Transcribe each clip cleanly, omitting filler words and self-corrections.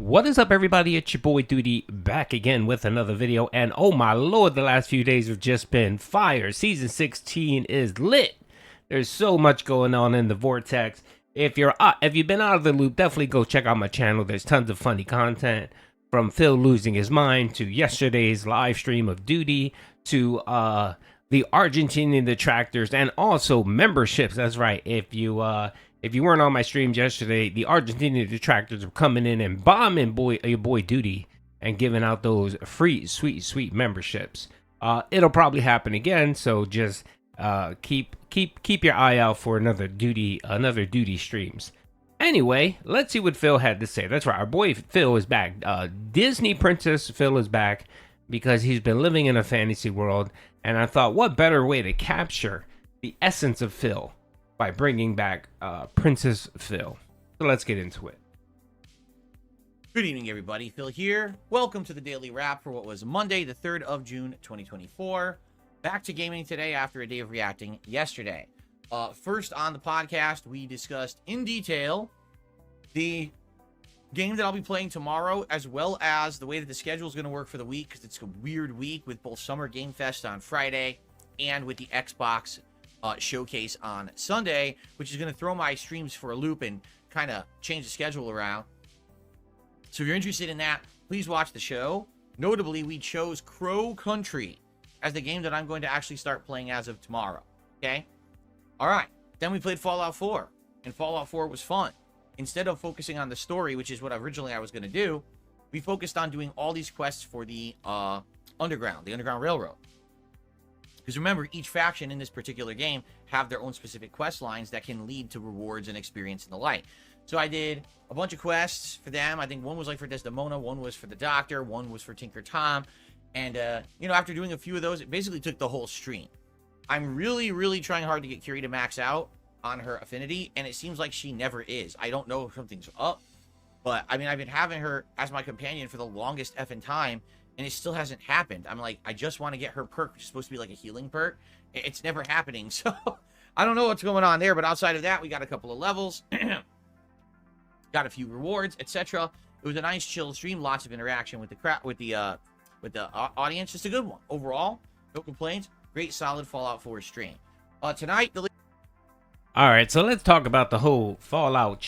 What is up, everybody? It's your boy Duty back again with another video, and oh my lord, the last few days have just been fire. Season 16 is lit. There's so much going on in the vortex. If you've been out of the loop, definitely go check out my channel. There's tons of funny content, from Phil losing his mind to yesterday's live stream of Duty to the Argentinian detractors and also memberships. That's right. If you weren't on my streams yesterday, the Argentinian detractors were coming in and bombing your boy Duty and giving out those free, sweet memberships. It'll probably happen again, so just keep your eye out for another Duty streams. Anyway, let's see what Phil had to say. That's right, our boy Phil is back. Disney Princess Phil is back because he's been living in a fantasy world, and I thought, what better way to capture the essence of Phil by bringing back Princess Phil. So let's get into it. Good evening, everybody. Phil here. Welcome to the Daily Wrap for what was Monday, the 3rd of June, 2024. Back to gaming today after a day of reacting yesterday. First on the podcast, we discussed in detail the game that I'll be playing tomorrow, as well as the way that the schedule is going to work for the week, because it's a weird week with both Summer Game Fest on Friday and with the Xbox showcase on Sunday, which is going to throw my streams for a loop and kind of change the schedule around. So if you're interested in that, please watch the show. Notably, we chose Crow Country as the game that I'm going to actually start playing as of tomorrow. Okay? All right. Then we played Fallout 4, and Fallout 4 was fun. Instead of focusing on the story, which is what originally I was going to do, we focused on doing all these quests for the Underground Railroad. Because remember, each faction in this particular game have their own specific quest lines that can lead to rewards and experience and the like. So I did a bunch of quests for them. I think one was like for Desdemona, one was for the Doctor, one was for Tinker Tom. And, you know, after doing a few of those, it basically took the whole stream. I'm really trying hard to get Curie to max out on her affinity, and it seems like she never is. I don't know if something's up, but, I mean, I've been having her as my companion for the longest effing time, and it still hasn't happened. I'm like, I just want to get her perk, which is supposed to be like a healing perk. It's never happening. So I don't know what's going on there. But outside of that, we got a couple of levels, got a few rewards, etc. It was a nice, chill stream. Lots of interaction with the audience. Just a good one overall. No complaints. Great, solid Fallout 4 stream. Tonight, All right, so let's talk about the whole FallGout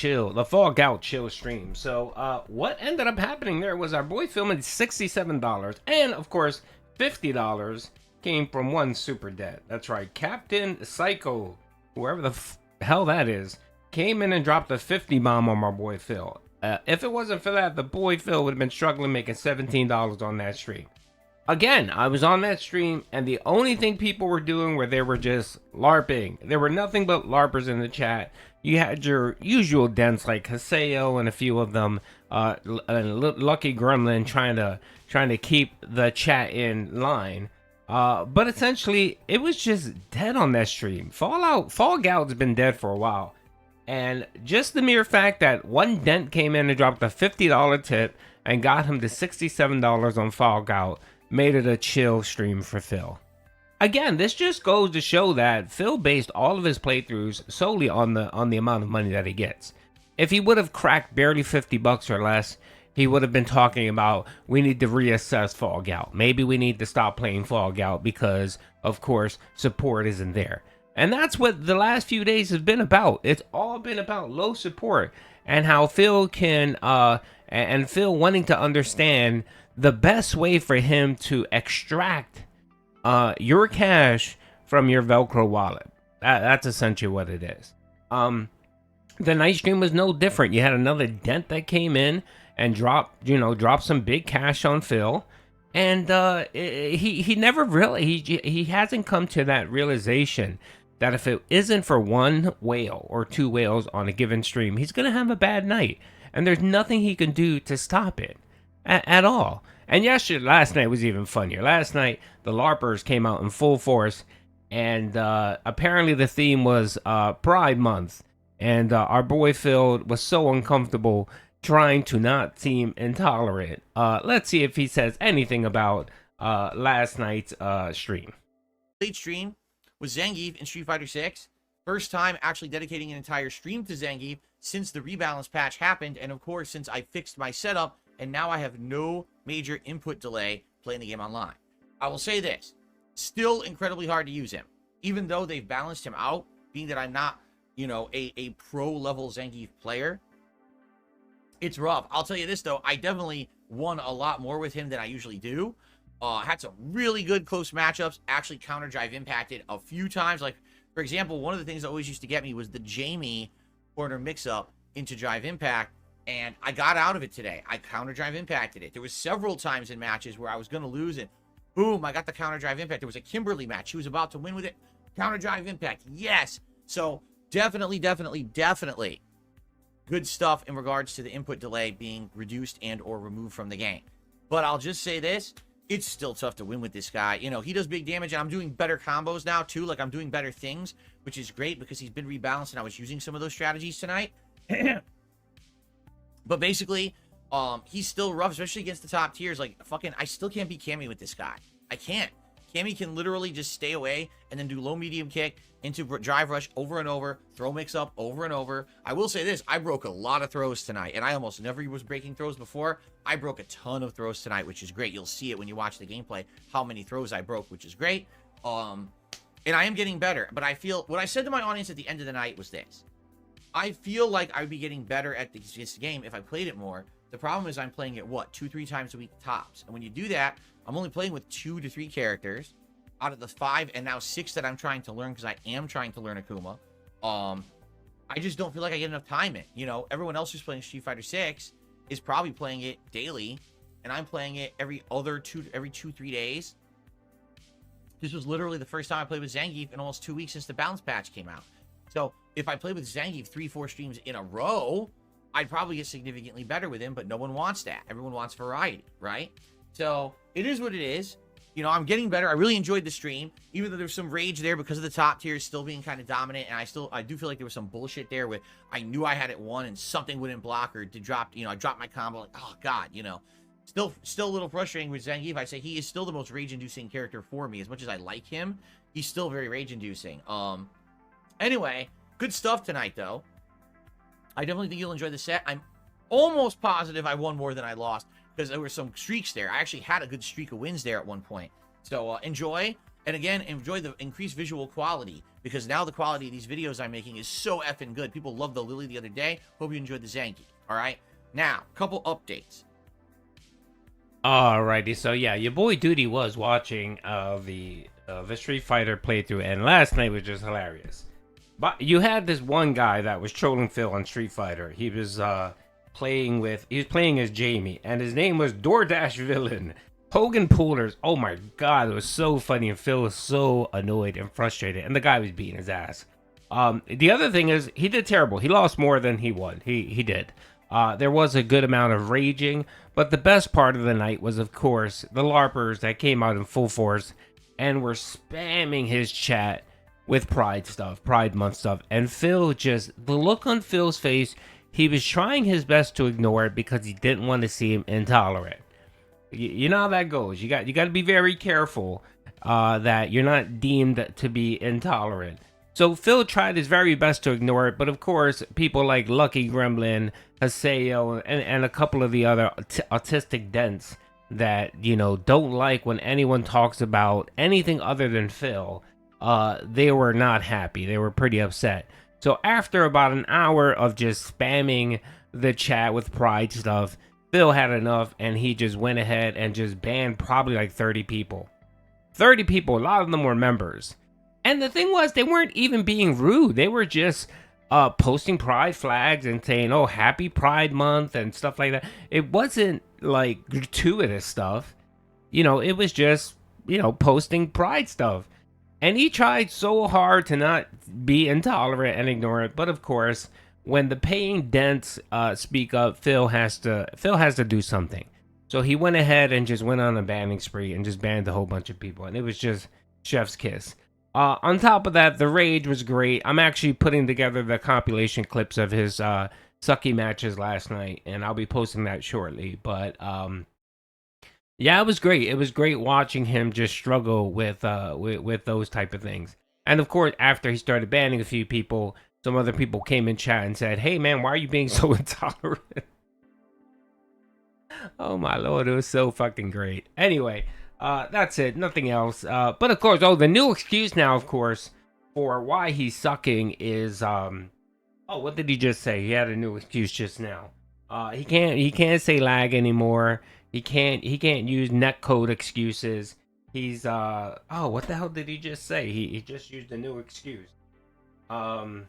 chill stream. So, what ended up happening there was our boy filming $67, and of course, $50 came from one super debt. That's right, Captain Psycho, whoever the hell that is, came in and dropped a 50 bomb on my boy Phil. If it wasn't for that, the boy Phil would have been struggling making $17 on that stream. Again, I was on that stream, and the only thing people were doing were they were just LARPing. There were nothing but LARPers in the chat. You had your usual dents like Haseo and a few of them, Lucky Gremlin trying to keep the chat in line. But essentially, it was just dead on that stream. FallGout's been dead for a while. And just the mere fact that one dent came in and dropped a $50 tip and got him to $67 on FallGout made it a chill stream for Phil. Again, this just goes to show that Phil based all of his playthroughs solely on the amount of money that he gets. If he would have cracked barely $50 or less, he would have been talking about, we need to reassess FallGout. Maybe we need to stop playing FallGout because, of course, support isn't there. And that's what the last few days have been about. It's all been about low support and how Phil can, and Phil wanting to understand the best way for him to extract your cash from your Velcro wallet. That's essentially what it is. The night stream was no different. You had another dent that came in and dropped some big cash on Phil. And he never really, he hasn't come to that realization that if it isn't for one whale or two whales on a given stream, he's going to have a bad night. And there's nothing he can do to stop it at all. And last night was even funnier. Last night, the LARPers came out in full force, and apparently the theme was Pride Month. And our boy Phil was so uncomfortable trying to not seem intolerant. Let's see if he says anything about last night's stream. late stream with Gief in StreetFighter 6. First time actually dedicating an entire stream to Gief since the rebalance patch happened, and of course since I fixed my setup and now I have no major input delay playing the game online. I will say this, still incredibly hard to use him, even though they've balanced him out, being that I'm not, you know, a pro-level Zangief player. It's rough. I'll tell you this, though. I definitely won a lot more with him than I usually do. Had some really good close matchups. Actually counter drive impacted a few times. Like, for example, one of the things that always used to get me was the Jamie corner mix-up into drive impact. And I got out of it today. I counter drive impacted it. There was several times in matches where I was going to lose it. Boom, I got the counter drive impact. There was a Kimberly match. She was about to win with it. Counter drive impact. Yes. So definitely good stuff in regards to the input delay being reduced and or removed from the game. But I'll just say this, it's still tough to win with this guy. You know, he does big damage, and I'm doing better combos now too. Like, I'm doing better things, which is great because he's been rebalanced, and I was using some of those strategies tonight. But basically, he's still rough, especially against the top tiers. Like, fucking, I still can't beat Cammy with this guy. I can't. Cammy can literally just stay away and then do low medium kick into drive rush over and over, throw mix up over and over. I will say this, I broke a lot of throws tonight, and I almost never was breaking throws before. I broke a ton of throws tonight, which is great. You'll see it when you watch the gameplay, how many throws I broke, which is great. And I am getting better, but I feel, what I said to my audience at the end of the night was this. I feel like I would be getting better at this game if I played it more. The problem is I'm playing it, what, 2-3 times a week tops. And when you do that, I'm only playing with 2 to 3 characters out of the 5 and now 6 that I'm trying to learn, because I am trying to learn Akuma. I just don't feel like I get enough time in. You know, everyone else who's playing Street Fighter 6 is probably playing it daily, and I'm playing it every 2-3 days. This was literally the first time I played with Zangief in almost 2 weeks since the bounce patch came out. So if I played with Zangief 3-4 streams in a row, I'd probably get significantly better with him, but no one wants that. Everyone wants variety, right? So it is what it is. You know, I'm getting better. I really enjoyed the stream, even though there's some rage there because of the top tiers still being kind of dominant. And I do feel like there was some bullshit there with, I knew I had it won and something wouldn't block or to drop, you know, I dropped my combo. Like, oh God, you know, still a little frustrating with Zangief. I say he is still the most rage inducing character for me. As much as I like him, he's still very rage inducing. Anyway, good stuff tonight though. I definitely think you'll enjoy the set. I'm almost positive I won more than I lost, because there were some streaks there. I actually had a good streak of wins there at one point. So enjoy. And again, enjoy the increased visual quality, because now the quality of these videos I'm making is so effing good. People loved the Lily the other day. Hope you enjoyed the Zangief. All right. Now, couple updates. Alrighty, so yeah, your boy Duty was watching the Street Fighter playthrough, and last night was just hilarious. But you had this one guy that was trolling Phil on Street Fighter. He was playing as Jamie, and his name was DoorDash Villain. Hogan Poolers. Oh my God, it was so funny, and Phil was so annoyed and frustrated, and the guy was beating his ass. The other thing is, he did terrible. He lost more than he won. He did. There was a good amount of raging, but the best part of the night was, of course, the LARPers that came out in full force and were spamming his chat with Pride stuff, Pride Month stuff. And Phil, just the look on Phil's face, he was trying his best to ignore it because he didn't want to see him intolerant. You know how that goes. You got to be very careful that you're not deemed to be intolerant. So Phil tried his very best to ignore it, but of course, people like Lucky Gremlin, Haseo, and a couple of the other autistic dents that, you know, don't like when anyone talks about anything other than Phil, they were not happy. They were pretty upset. So after about an hour of just spamming the chat with Pride stuff, Phil had enough, and he just went ahead and just banned probably like 30 people. 30 people, a lot of them were members. And the thing was, they weren't even being rude. They were just posting Pride flags and saying, oh, happy Pride Month and stuff like that. It wasn't like gratuitous stuff. You know, it was just, you know, posting Pride stuff. And he tried so hard to not be intolerant and ignore it. But of course, when the paying dents speak up, Phil has to do something. So he went ahead and just went on a banning spree and just banned a whole bunch of people. And it was just chef's kiss. On top of that, the rage was great. I'm actually putting together the compilation clips of his sucky matches last night, and I'll be posting that shortly. But yeah, it was great. It was great watching him just struggle with those type of things. And of course, after he started banning a few people, some other people came in chat and said, "Hey man, why are you being so intolerant?" Oh my lord, it was so fucking great. Anyway, that's it. Nothing else. But of course, the new excuse now, of course, for why he's sucking is oh, what did he just say? He had a new excuse just now. He can't say lag anymore. He can't use netcode excuses. He's oh, what the hell did he just say? He just used a new excuse. Um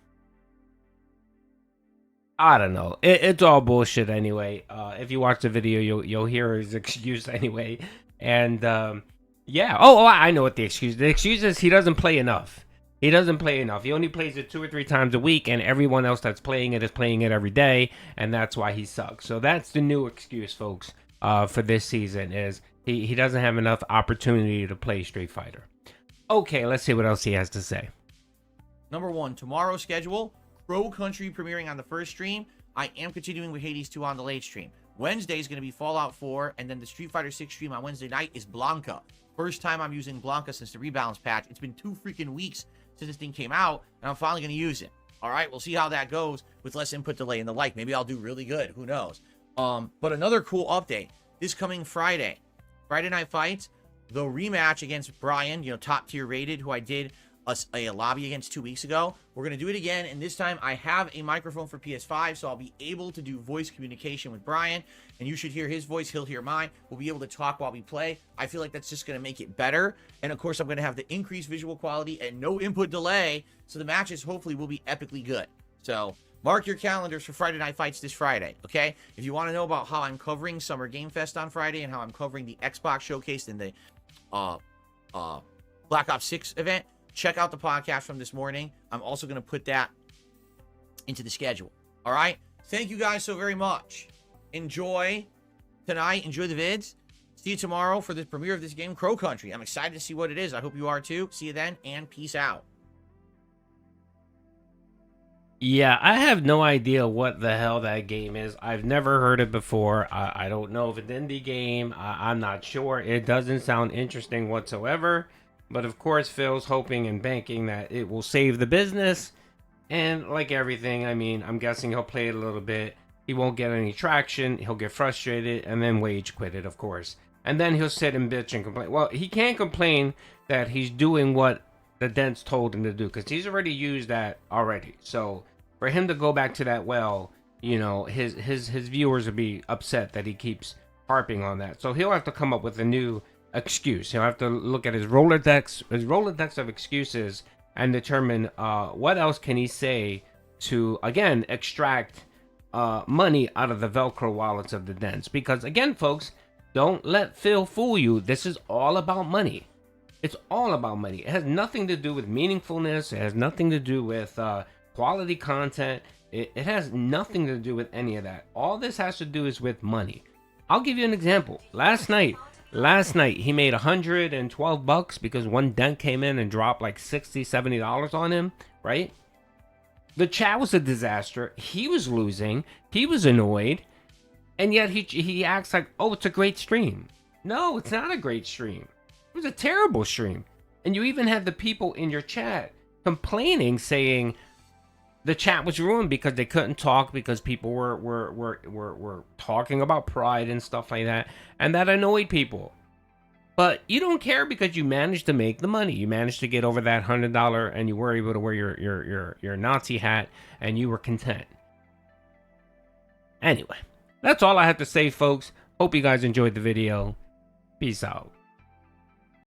I don't know. It's all bullshit anyway. If you watch the video, you'll hear his excuse anyway. And yeah. I know what the excuse. The excuse is he doesn't play enough. He doesn't play enough. He only plays it 2 or 3 times a week, and everyone else that's playing it is playing it every day, and that's why he sucks. So that's the new excuse, folks, for this season is he doesn't have enough opportunity to play Street Fighter. Okay, let's see what else he has to say. Number 1, tomorrow's schedule. Crow Country premiering on the first stream. I am continuing with Hades 2 on the late stream. Wednesday is going to be Fallout 4, and then the Street Fighter 6 stream on Wednesday night is Blanca. First time I'm using Blanca since the rebalance patch. It's been 2 freaking weeks since this thing came out, and I'm finally going to use it. All right, we'll see how that goes with less input delay and the like. Maybe I'll do really good. Who knows? But another cool update. This coming Friday Night Fights, the rematch against Brian, top tier rated, who I did a lobby against 2 weeks ago. We're going to do it again, and this time I have a microphone for PS5, so I'll be able to do voice communication with Brian, and you should hear his voice, he'll hear mine. We'll be able to talk while we play. I feel like that's just going to make it better, and of course I'm going to have the increased visual quality and no input delay, so the matches hopefully will be epically good. So mark your calendars for Friday Night Fights this Friday, okay? If you want to know about how I'm covering Summer Game Fest on Friday and how I'm covering the Xbox Showcase and the Black Ops 6 event, check out the podcast from this morning. I'm also going to put that into the schedule. All right? Thank you guys so very much. Enjoy tonight. Enjoy the vids. See you tomorrow for the premiere of this game, Crow Country. I'm excited to see what it is. I hope you are too. See you then, and peace out. Yeah, I have no idea what the hell that game is. I've never heard it before. I don't know if it's an indie game. I'm not sure. It doesn't sound interesting whatsoever. But of course, Phil's hoping and banking that it will save the business. And like everything, I mean, I'm guessing he'll play it a little bit. He won't get any traction. He'll get frustrated and then wage quit it, of course. And then he'll sit and bitch and complain. Well, he can't complain that he's doing what the dents told him to do, because he's already used that already. So for him to go back to that well, his viewers will be upset that he keeps harping on that. So he'll have to come up with a new excuse. He'll have to look at his Rolodex of excuses and determine what else can he say to, again, extract money out of the Velcro wallets of the dents. Because again, folks, don't let Phil fool you. This is all about money. It's all about money. It has nothing to do with meaningfulness. It has nothing to do with quality content. It has nothing to do with any of that. All this has to do is with money. I'll give you an example. Last night he made $112 because one dent came in and dropped like $60-$70 on him, right? The chat was a disaster. He was losing. He was annoyed. And yet he acts like, oh, it's a great stream. No, it's not a great stream. It was a terrible stream. And you even had the people in your chat complaining, saying the chat was ruined because they couldn't talk because people were talking about pride and stuff like that, and that annoyed people. But you don't care because you managed to make the money. You managed to get over that $100, and you were able to wear your Nazi hat, and you were content. Anyway, that's all I have to say, folks. Hope you guys enjoyed the video. Peace out.